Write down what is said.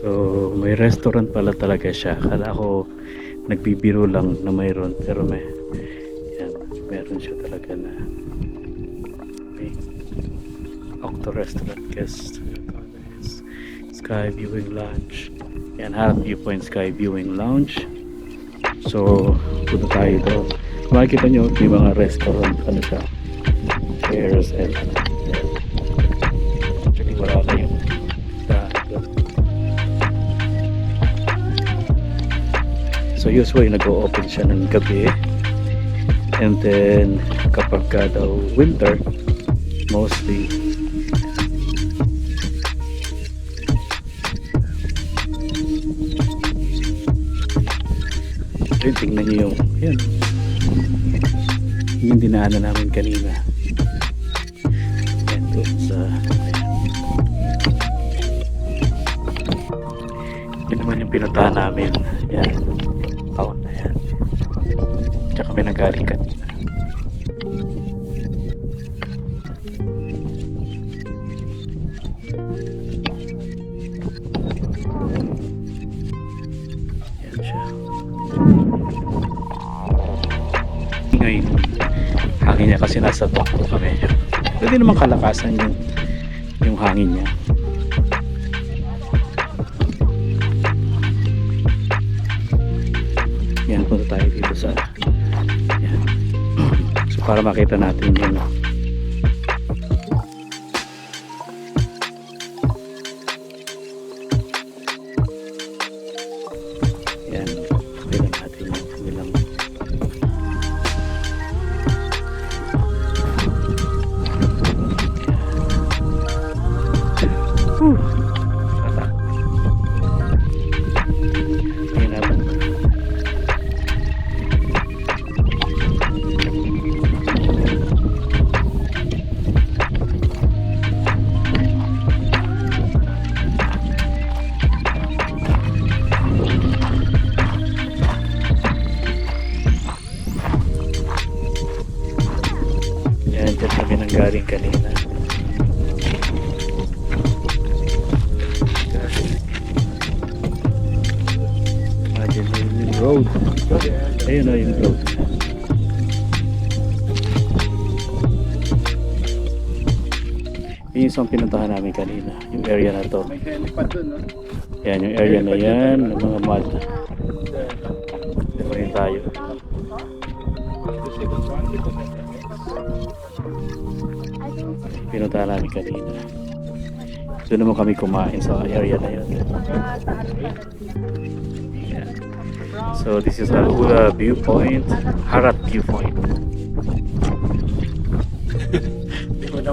So may restaurant pala talaga siya. Akala ko nagbibiro lang na mayroon, pero yan, meron siya talaga na may Octo Restaurant Guest Sky Viewing Lounge. Yan, Harap Viewpoint Sky Viewing Lounge. So punta tayo doon. Makikita nyo may mga restaurant, ano siya, chairs and actually wala na yung so usually nag-o-open siya ng gabi, and then kapag daw winter mostly ayun, tingnan nyo yung dinaanan namin kanina. And doon sa yun naman yung pinuntahan namin, yan, taon na yan, tsaka may nagaling kanina. Yan siya. Ngayon hangin niya kasi nasa bakto kami, pwede naman kalakasan yung hangin niya. Yan, punta tayo dito sa yan. So para makita natin yung yan, tignan natin yung kanilang wala. Ayun natin. Yan, dyan kami nanggaling kanina. Imagine yung road. Ayun o yung road. Yung isang pinuntahan namin kanina, yung area na to. Yan, yung area na yan, ng mga mud. Dito rin tayo. Pinuntahan namin kanina. Doon naman kami kumain sa area na yun. Yeah. So this is Ula Viewpoint, Harap Viewpoint. Hindi mo na